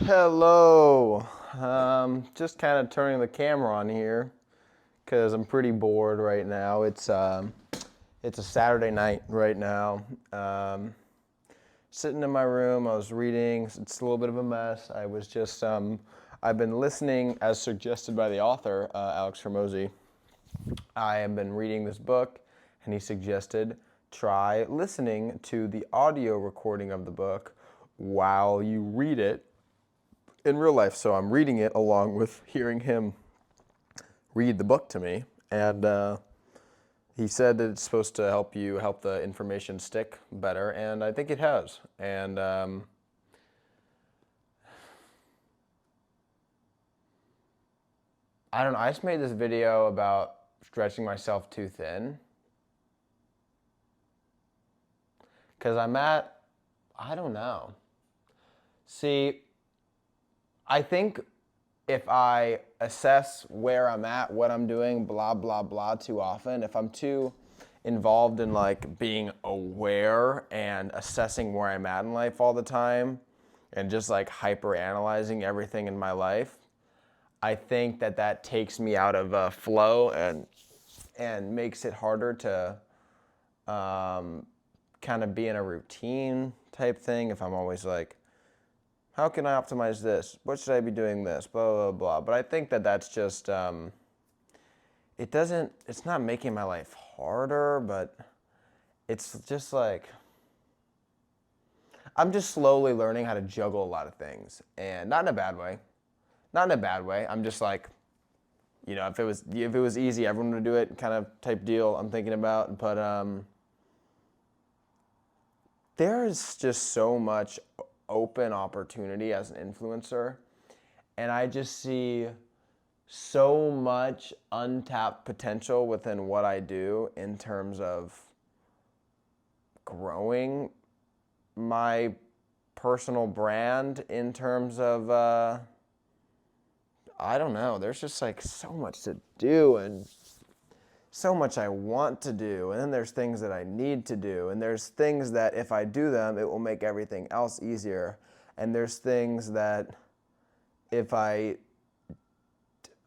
Hello. Just kind of turning the camera on here because I'm pretty bored right now. It's a Saturday night right now. Sitting in my room, I was reading. It's a little bit of a mess. I've been listening as suggested by the author, Alex Hormozy. I have been reading this book, and he suggested try listening to the audio recording of the book while you read it in real life. So I'm reading it along with hearing him read the book to me. And he said that it's supposed to help the information stick better. And I think it has. And I don't know. I just made this video about stretching myself too thin. Because I don't know. See, I think if I assess where I'm at, what I'm doing, blah, blah, blah, too often, if I'm too involved in like being aware and assessing where I'm at in life all the time and just like hyper analyzing everything in my life, I think that takes me out of flow and makes it harder to kind of be in a routine type thing. If I'm always like, how can I optimize this? What should I be doing this? Blah, blah, blah. But I think that's just, it's not making my life harder, but it's just like, I'm just slowly learning how to juggle a lot of things. And not in a bad way. Not in a bad way. I'm just like, if it was easy, everyone would do it kind of type deal I'm thinking about. But there's just so much open opportunity as an influencer, and I just see so much untapped potential within what I do in terms of growing my personal brand, in terms of I don't know, there's just like so much to do and so much I want to do, and then there's things that I need to do, and there's things that if I do them, it will make everything else easier, and there's things that if I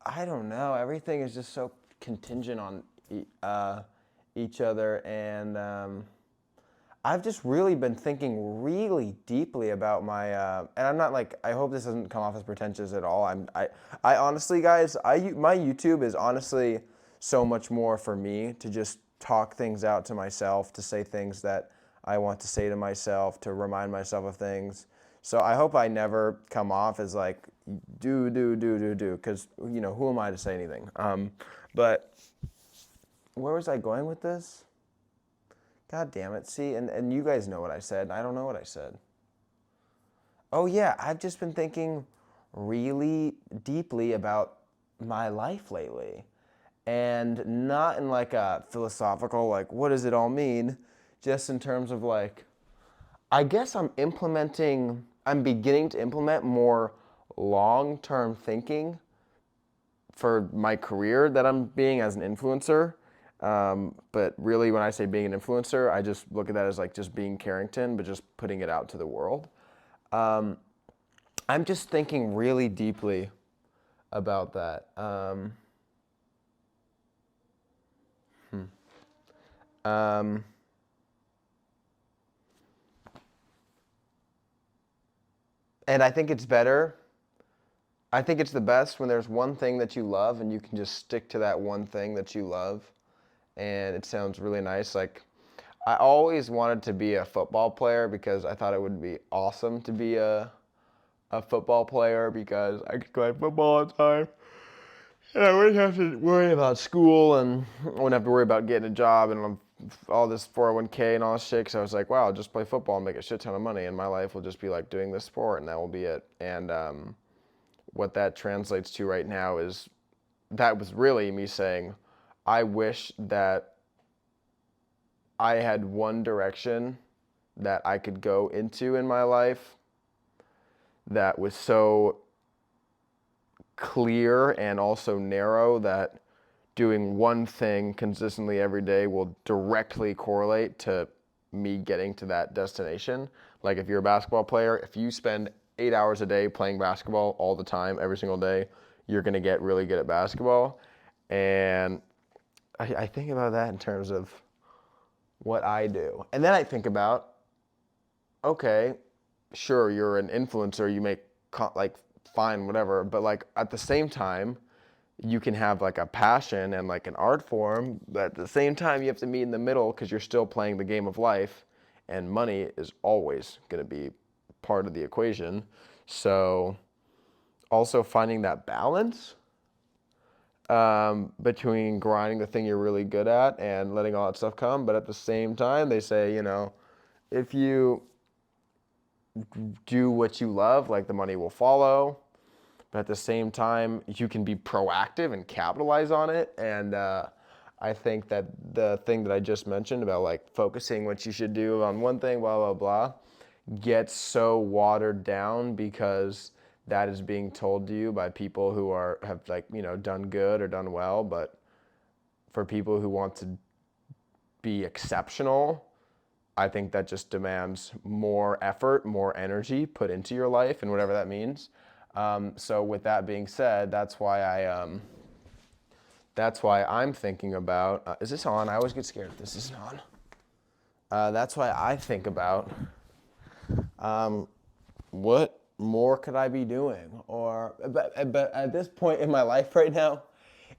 don't know, everything is just so contingent on each other, and I've just really been thinking really deeply about my, and I'm not like, I hope this doesn't come off as pretentious at all. I honestly, guys, my YouTube is honestly so much more for me to just talk things out to myself, to say things that I want to say to myself, to remind myself of things. So I hope I never come off as like, do, because, who am I to say anything? But where was I going with this? God damn it. See, and you guys know what I said. I don't know what I said. Oh, yeah, I've just been thinking really deeply about my life lately. And not in like a philosophical, like, what does it all mean? Just in terms of like, I guess I'm beginning to implement more long term thinking for my career that I'm being as an influencer. But really, when I say being an influencer, I just look at that as like just being Carrington, but just putting it out to the world. I'm just thinking really deeply about that. Um, and I think it's better. I think it's the best when there's one thing that you love and you can just stick to that one thing that you love. And it sounds really nice. Like, I always wanted to be a football player because I thought it would be awesome to be a football player because I could play football all the time. And I wouldn't have to worry about school, and I wouldn't have to worry about getting a job and all this 401k and all this shit. So I was like, wow, I'll just play football and make a shit ton of money, and my life will just be like doing this sport, and that will be it. And what that translates to right now is that was really me saying, I wish that I had one direction that I could go into in my life that was so clear and also narrow that doing one thing consistently every day will directly correlate to me getting to that destination. Like if you're a basketball player, if you spend 8 hours a day playing basketball all the time, every single day, you're going to get really good at basketball. And I think about that in terms of what I do. And then I think about, okay, sure, you're an influencer, you make like fine, whatever, but like at the same time, you can have like a passion and like an art form, but at the same time, you have to meet in the middle because you're still playing the game of life, and money is always going to be part of the equation. So, also finding that balance between grinding the thing you're really good at and letting all that stuff come. But at the same time, they say, if you do what you love, like the money will follow. But at the same time, you can be proactive and capitalize on it. And I think that the thing that I just mentioned about like focusing what you should do on one thing, blah, blah, blah, gets so watered down because that is being told to you by people who have like, done good or done well. But for people who want to be exceptional, I think that just demands more effort, more energy put into your life and whatever that means. So with that being said, that's why I'm thinking about, is this on? I always get scared if this isn't on. That's why I think about what more could I be doing? But at this point in my life right now,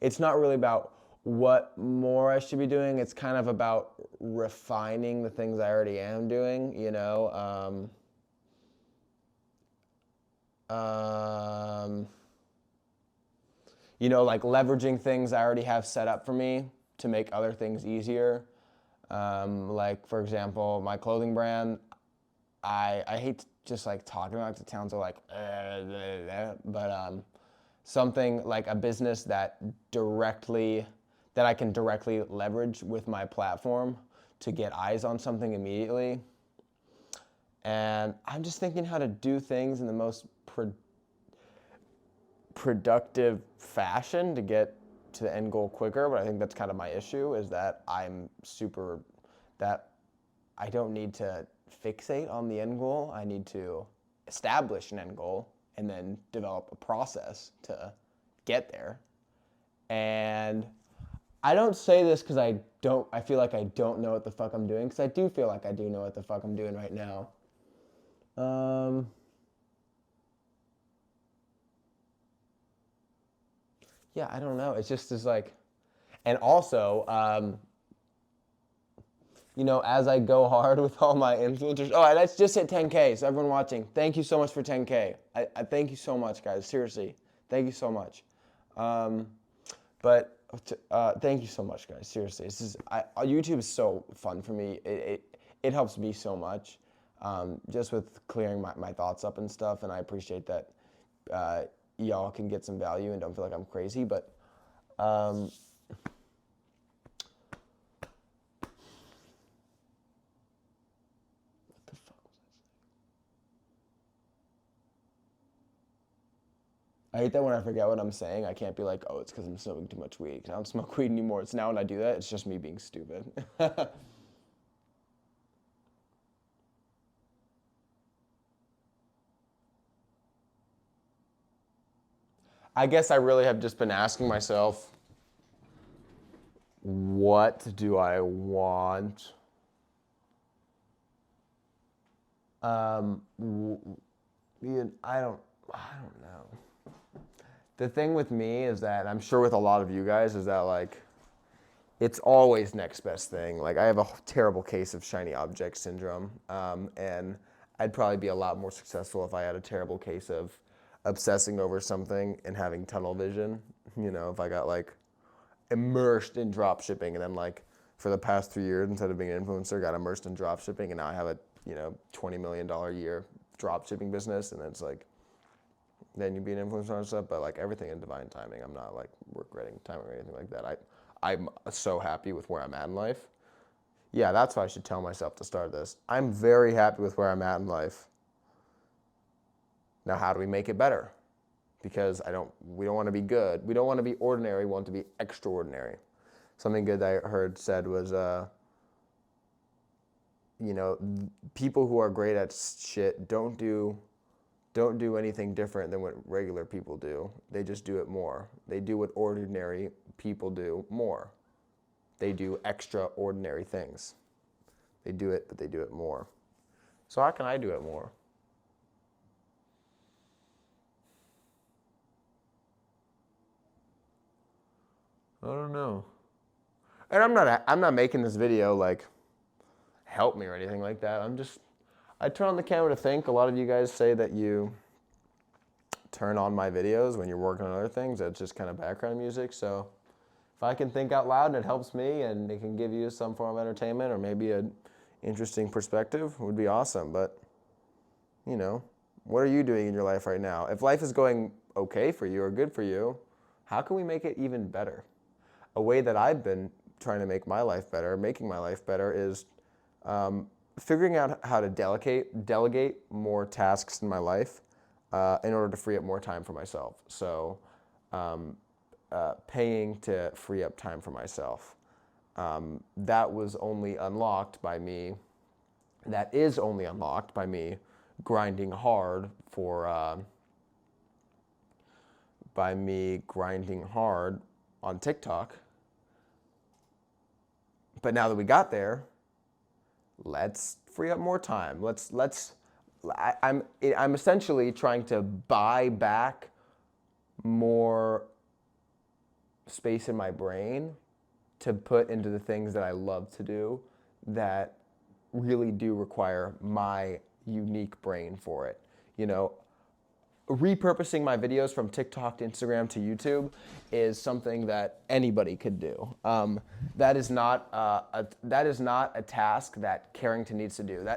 it's not really about what more I should be doing. It's kind of about refining the things I already am doing, like leveraging things I already have set up for me to make other things easier. Like, for example, my clothing brand, I hate just like talking about it, the towns are like, but something like a business that I can directly leverage with my platform to get eyes on something immediately. And I'm just thinking how to do things in the most productive fashion to get to the end goal quicker. But I think that's kind of my issue, is that that I don't need to fixate on the end goal. I need to establish an end goal and then develop a process to get there. And I don't say this because I feel like I don't know what the fuck I'm doing, because I do feel like I do know what the fuck I'm doing right now. Yeah, I don't know. It's just this like, and also, as I go hard with all my influencers. Oh, let's just hit 10K. So everyone watching, thank you so much for 10K. I thank you so much, guys. Seriously, thank you so much. But thank you so much, guys. Seriously, YouTube is so fun for me. It helps me so much, just with clearing my thoughts up and stuff. And I appreciate that y'all can get some value and don't feel like I'm crazy. But I hate that when I forget what I'm saying, I can't be like, oh, it's because I'm smoking too much weed. 'Cause I don't smoke weed anymore. It's now when I do that, it's just me being stupid. I guess I really have just been asking myself, what do I want? I don't know. The thing with me is that, I'm sure with a lot of you guys, is that like, it's always next best thing. Like, I have a terrible case of shiny object syndrome, and I'd probably be a lot more successful if I had a terrible case of obsessing over something and having tunnel vision. If I got like immersed in drop shipping, and then like for the past 3 years, instead of being an influencer, got immersed in drop shipping, and now I have a $20 million a year drop shipping business, and it's like, then you'd be an influencer and stuff. But like, everything in divine timing. I'm not like regretting timing or anything like that. I'm so happy with where I'm at in life. Yeah, that's what I should tell myself to start this. I'm very happy with where I'm at in life. Now, how do we make it better? Because we don't want to be good. We don't want to be ordinary. We want to be extraordinary. Something good I heard said was, people who are great at shit don't do don't do anything different than what regular people do. They just do it more. They do what ordinary people do more. They do extraordinary things. They do it, but they do it more. So how can I do it more? I don't know. And I'm not making this video like help me or anything like that. I turn on the camera to think. A lot of you guys say that you turn on my videos when you're working on other things. That's just kind of background music. So if I can think out loud and it helps me and it can give you some form of entertainment or maybe an interesting perspective, it would be awesome. But, you know, what are you doing in your life right now? If life is going okay for you or good for you, how can we make it even better? A way that I've been trying to make my life better, making my life better, is figuring out how to delegate more tasks in my life in order to free up more time for myself. So paying to free up time for myself. That was only unlocked by me. That is only unlocked by me grinding hard on TikTok. But now that we got there, let's free up more time. I'm essentially trying to buy back more space in my brain to put into the things that I love to do that really do require my unique brain for it. You know, repurposing my videos from TikTok to Instagram to YouTube is something that anybody could do. That is not a task that Carrington needs to do.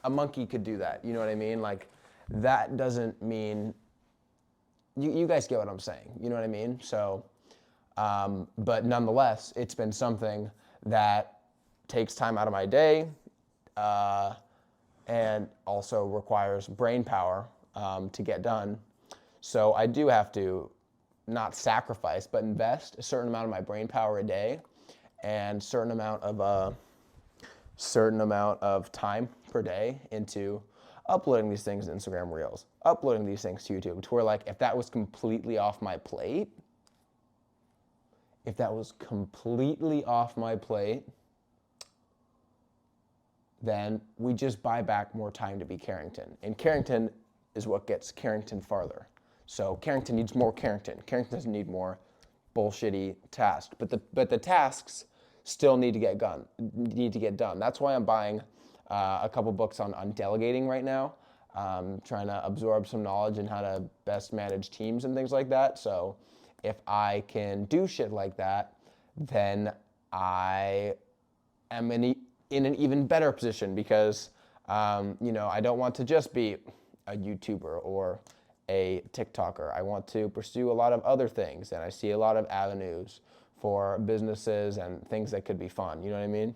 A monkey could do that. You know what I mean? Like, that doesn't mean you guys get what I'm saying. You know what I mean? So, but nonetheless, it's been something that takes time out of my day. And also requires brain power to get done. So I do have to not sacrifice, but invest a certain amount of my brain power a day and certain amount of time per day into uploading these things to Instagram Reels, uploading these things to YouTube, to where, like, if that was completely off my plate, then we just buy back more time to be Carrington. And Carrington is what gets Carrington farther. So Carrington needs more Carrington. Carrington doesn't need more bullshitty tasks. But the tasks still need to get done. That's why I'm buying a couple books on delegating right now. Trying to absorb some knowledge in how to best manage teams and things like that. So if I can do shit like that, then I am in an even better position because, I don't want to just be a YouTuber or a TikToker. I want to pursue a lot of other things, and I see a lot of avenues for businesses and things that could be fun. You know what I mean?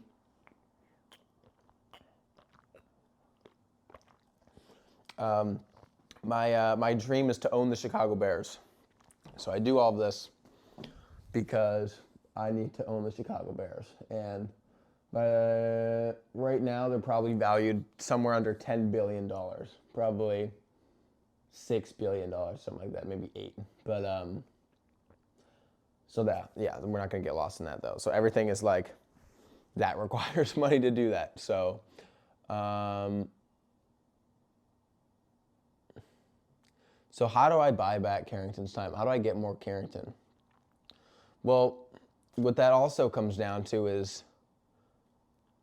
My dream is to own the Chicago Bears. So I do all of this because I need to own the Chicago Bears. And right now, they're probably valued somewhere under $10 billion. Probably $6 billion, something like that, maybe 8. But, so we're not going to get lost in that, though. So everything is like, that requires money to do that. So, so how do I buy back Carrington's time? How do I get more Carrington? Well, what that also comes down to is,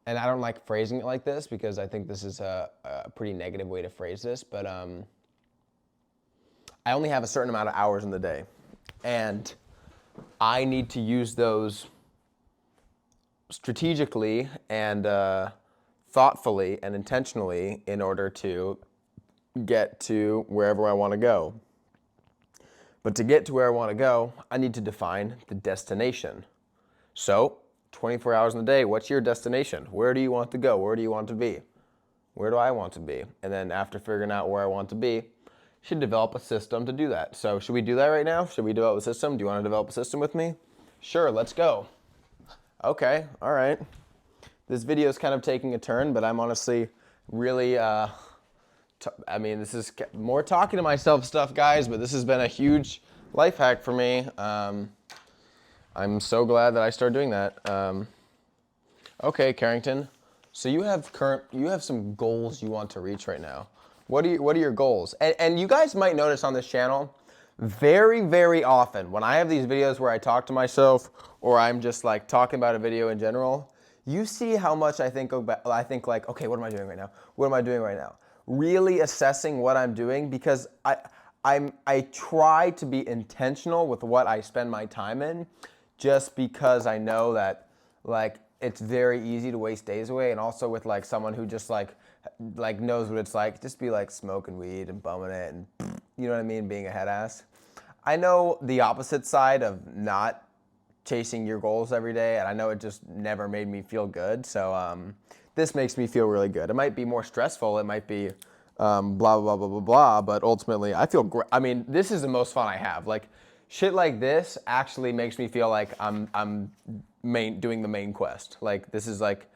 and I don't like phrasing it like this because I think this is a pretty negative way to phrase this, but I only have a certain amount of hours in the day, and I need to use those strategically and thoughtfully and intentionally in order to get to wherever I want to go. But to get to where I want to go, I need to define the destination. So, 24 hours in a day, what's your destination? Where do you want to go? Where do you want to be? Where do I want to be? And then after figuring out where I want to be, should develop a system to do that. So should we do that right now? Should we develop a system? Do you want to develop a system with me? Sure, let's go. Okay, all right. This video is kind of taking a turn, but I'm honestly really I mean, this is more talking to myself stuff, guys, but this has been a huge life hack for me. I'm so glad that I started doing that. Okay, Carrington. So you have some goals you want to reach right now. What are your goals? And you guys might notice on this channel, very, very often when I have these videos where I talk to myself or I'm just like talking about a video in general, you see how much I think like, okay, what am I doing right now? What am I doing right now? Really assessing what I'm doing, because I try to be intentional with what I spend my time in, just because I know that like it's very easy to waste days away, and also with like someone who just like knows what it's like, just be like smoking weed and bumming it and you know what I mean, being a head ass. I know the opposite side of not chasing your goals every day, and I know it just never made me feel good. So this makes me feel really good. It might be more stressful. It might be blah blah blah blah blah blah. But ultimately, I feel great. I mean, this is the most fun I have. Like shit like this actually makes me feel like I'm doing the main quest. Like this is like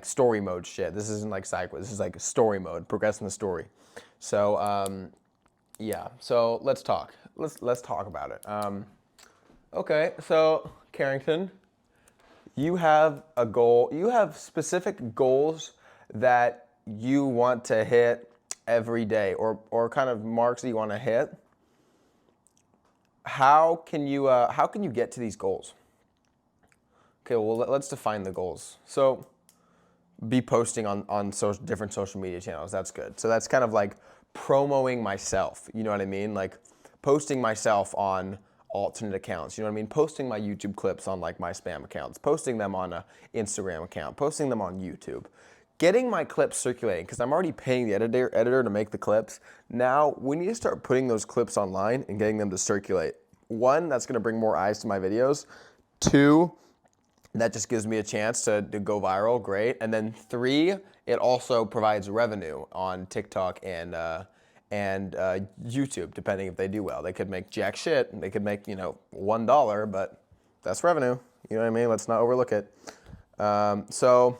story mode shit. This isn't like side quest. This is like story mode, progressing the story. So yeah. So let's talk. Let's talk about it. Okay. So Carrington, you have a goal. You have specific goals that you want to hit every day, or kind of marks that you want to hit. How can you get to these goals? Okay, well, let's define the goals. So be posting on different social media channels. That's good. So that's kind of like promoting myself. You know what I mean? Like posting myself on alternate accounts. You know what I mean? Posting my YouTube clips on like my spam accounts. Posting them on an Instagram account. Posting them on YouTube. Getting my clips circulating, because I'm already paying the editor to make the clips. Now we need to start putting those clips online and getting them to circulate. One, that's going to bring more eyes to my videos. Two, that just gives me a chance to go viral, great. And then three, it also provides revenue on TikTok and YouTube, depending if they do well. They could make jack shit. They could make, $1, but that's revenue. You know what I mean? Let's not overlook it. So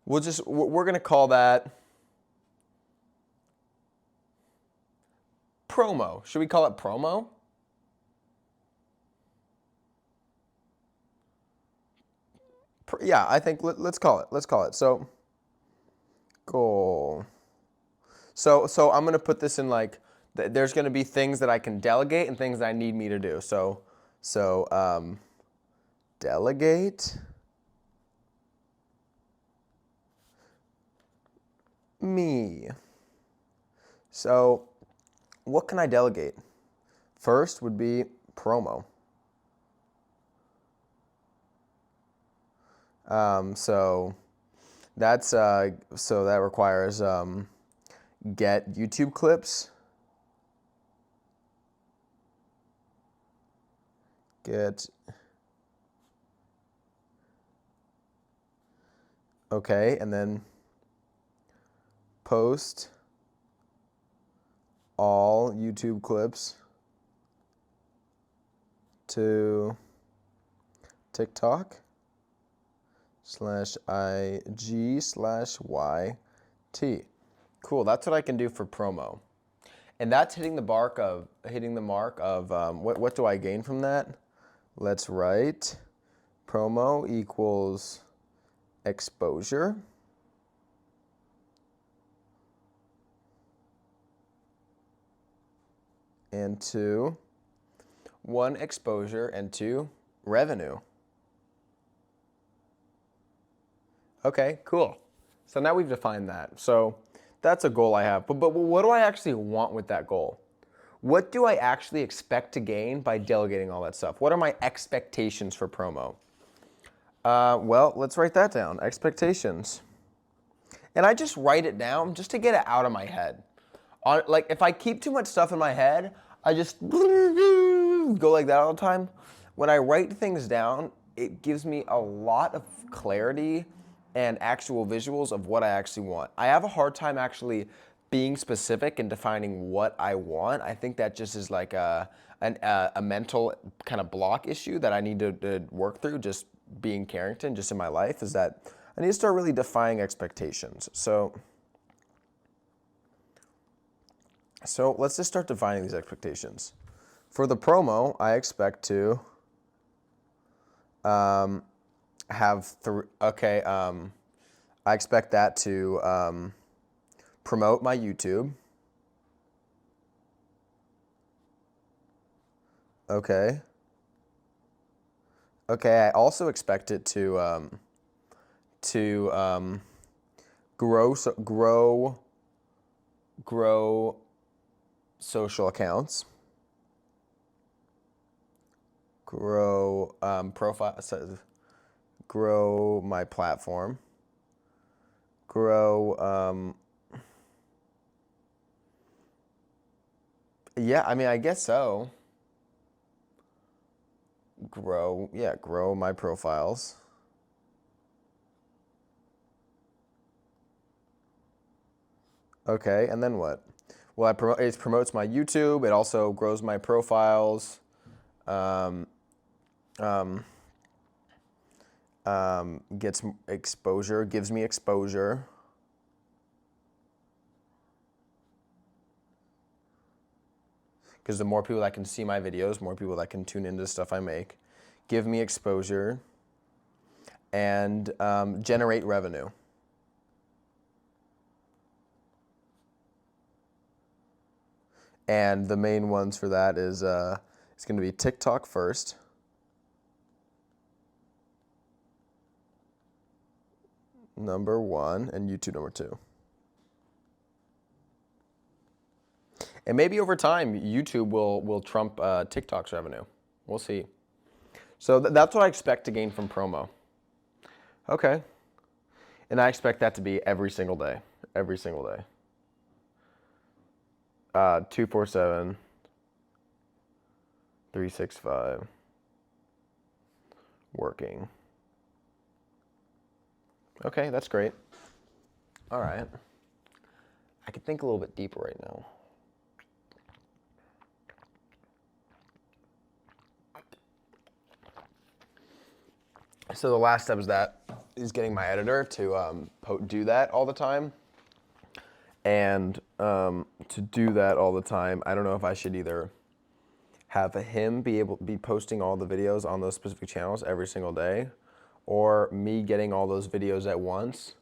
we're gonna call that promo. Should we call it promo? Yeah, I think let's call it. So goal. So I'm gonna put this in like there's gonna be things that I can delegate and things that I need me to do. So delegate me. So what can I delegate? First would be promo. So that requires get YouTube clips, okay, and then post all YouTube clips to TikTok /IG/YT. Cool, that's what I can do for promo. And that's hitting the mark of what do I gain from that? Let's write promo equals exposure. And one, exposure, and two, revenue. Okay, cool. So now we've defined that. So that's a goal I have. But what do I actually want with that goal? What do I actually expect to gain by delegating all that stuff? What are my expectations for promo? Well, let's write that down. Expectations. And I just write it down just to get it out of my head. Like if I keep too much stuff in my head, I just go like that all the time. When I write things down, it gives me a lot of clarity and actual visuals of what I actually want. I have a hard time actually being specific and defining what I want. I think that just is like a mental kind of block issue that I need to work through, just being Carrington, just in my life, is that I need to start really defining expectations. So So let's just start defining these expectations. For the promo, I expect to have I expect that to promote my YouTube. Okay. Okay. I also expect it to grow social accounts, grow profile, grow my platform, grow. Yeah, I mean, I guess so. Grow my profiles. Okay, and then what? Well, it promotes my YouTube. It also grows my profiles. Um, um, Gets exposure, gives me exposure. Because the more people that can see my videos, more people that can tune into the stuff I make, give me exposure, and generate revenue. And the main ones for that is it's going to be TikTok first, number one, and YouTube number two. And maybe over time, YouTube will trump TikTok's revenue. We'll see. So that's what I expect to gain from promo. Okay. And I expect that to be every single day. Every single day. 247, 365, working. Okay, that's great. All right. I could think a little bit deeper right now. So the last step is getting my editor to do that all the time. And to do that all the time, I don't know if I should either have him be posting all the videos on those specific channels every single day, or me getting all those videos at once,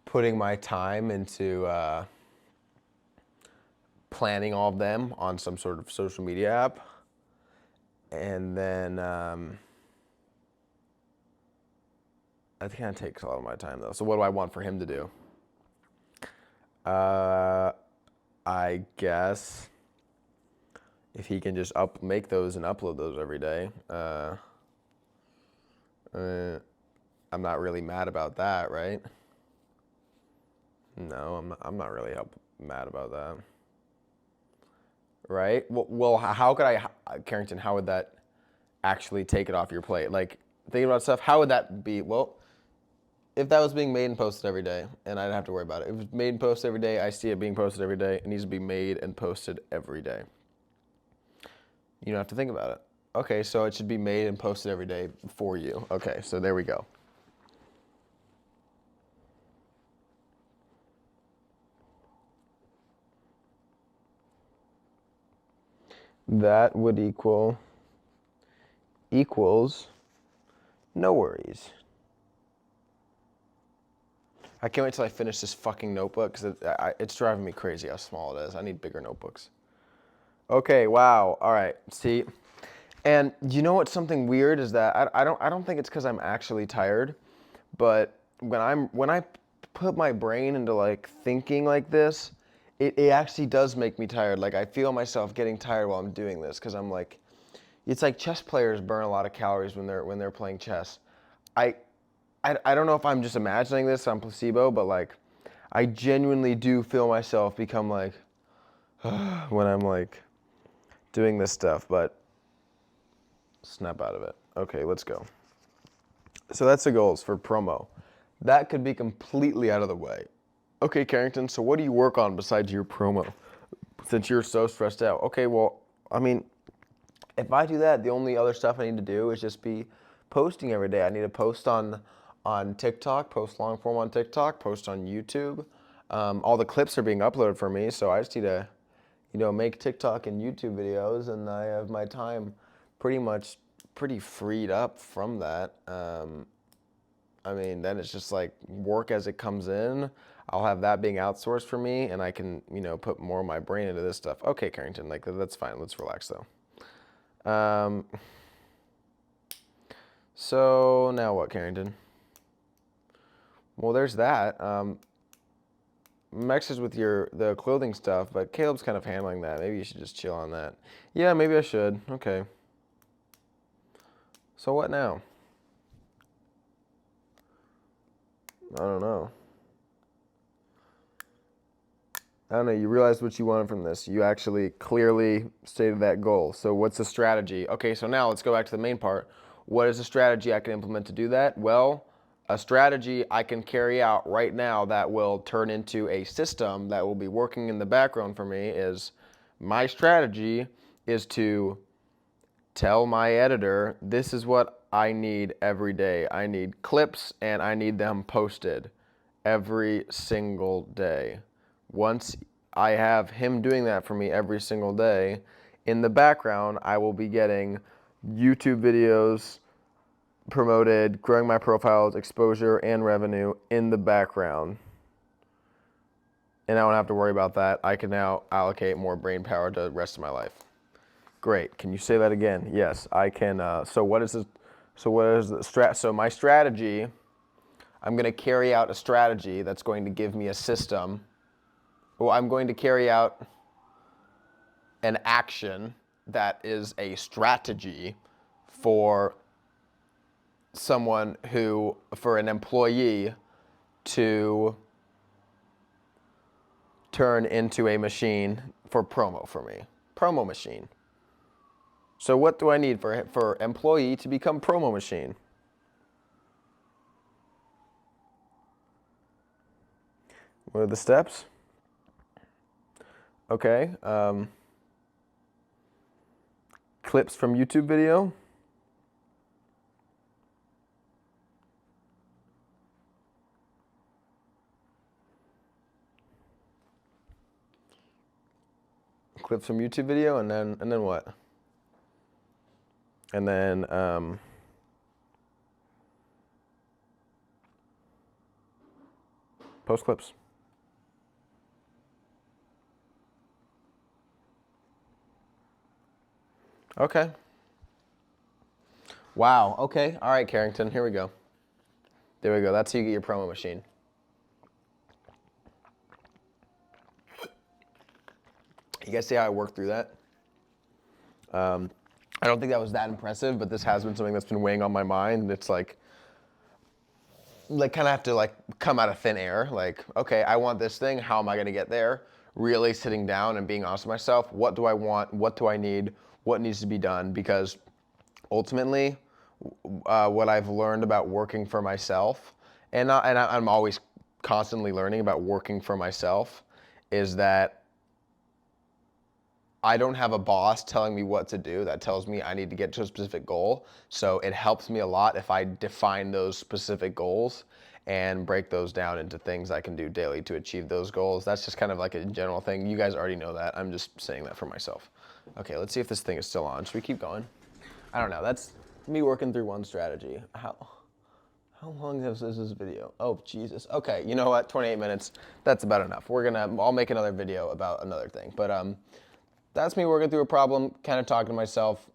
putting my time into planning all of them on some sort of social media app, and then that kind of takes a lot of my time though. So what do I want for him to do? I guess if he can just make those and upload those every day, I'm not really mad about that, right? No, I'm not really mad about that. Right? Well, how could Carrington, how would that actually take it off your plate? Like, thinking about stuff, how would that be? Well, if that was being made and posted every day, and I didn't have to worry about it. If it's made and posted every day, I see it being posted every day. It needs to be made and posted every day. You don't have to think about it. Okay, so it should be made and posted every day for you. Okay, so there we go. That would equals no worries. I can't wait till I finish this fucking notebook because it's driving me crazy how small it is. I need bigger notebooks. Okay, wow. All right, see. And you know what's something weird is that I don't think it's because I'm actually tired, but when I put my brain into like thinking like this, it actually does make me tired. Like I feel myself getting tired while I'm doing this because I'm like, it's like chess players burn a lot of calories when they're playing chess. I I don't know if I'm just imagining this on placebo, but like I genuinely do feel myself become like when I'm like doing this stuff, but snap out of it. Okay, let's go. So that's the goals for promo. That could be completely out of the way. Okay, Carrington, so what do you work on besides your promo? Since you're so stressed out. Okay, well, I mean, if I do that, the only other stuff I need to do is just be posting every day. I need to post on TikTok, post long form on TikTok, post on YouTube. All the clips are being uploaded for me, so I just need to, make TikTok and YouTube videos, and I have my time pretty freed up from that. I mean, then it's just like work as it comes in. I'll have that being outsourced for me, and I can, put more of my brain into this stuff. Okay, Carrington, like that's fine. Let's relax though. So now what, Carrington? Well, there's that. Mexes with the clothing stuff, but Caleb's kind of handling that. Maybe you should just chill on that. Yeah, maybe I should. Okay. So what now? I don't know. You realized what you wanted from this. You actually clearly stated that goal. So what's the strategy? Okay, so now let's go back to the main part. What is the strategy I can implement to do that? Well, a strategy I can carry out right now that will turn into a system that will be working in the background for me is my strategy is to tell my editor, this is what I need every day. I need clips and I need them posted every single day. Once I have him doing that for me every single day, in the background, I will be getting YouTube videos promoted, growing my profiles, exposure, and revenue in the background. And I don't have to worry about that. I can now allocate more brain power to the rest of my life. Great. Can you say that again? Yes, I can. So what is the strat? So my strategy, I'm going to carry out a strategy that's going to give me a system. Well, I'm going to carry out an action that is a strategy for for an employee to turn into a machine for promo for me. Promo machine. So what do I need for employee to become promo machine? What are the steps? Okay. Clips from YouTube video. Clips from YouTube video, and then what? And then post clips. Okay. Wow. Okay. All right, Carrington. Here we go. There we go. That's how you get your promo machine. You guys see how I worked through that? I don't think that was that impressive, but this has been something that's been weighing on my mind. It's like kind of have to come out of thin air. Like, okay, I want this thing. How am I going to get there? Really sitting down and being honest with myself. What do I want? What do I need? What needs to be done? Because ultimately, what I've learned about working for myself, I'm always constantly learning about working for myself, is that I don't have a boss telling me what to do that tells me I need to get to a specific goal. So it helps me a lot if I define those specific goals and break those down into things I can do daily to achieve those goals. That's just kind of like a general thing. You guys already know that. I'm just saying that for myself. Okay, let's see if this thing is still on. Should we keep going? I don't know. That's me working through one strategy. How long is this video? Oh, Jesus. Okay, you know what? 28 minutes. That's about enough. I'll make another video about another thing. But that's me working through a problem, kind of talking to myself.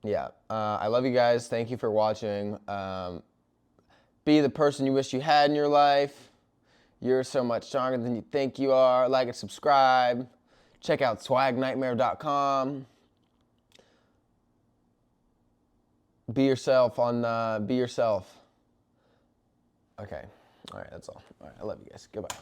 Yeah, I love you guys. Thank you for watching. Be the person you wish you had in your life. You're so much stronger than you think you are. Like and subscribe. Check out swagnightmare.com. Be yourself on Be Yourself. Okay. All right, that's all. All right, I love you guys. Goodbye.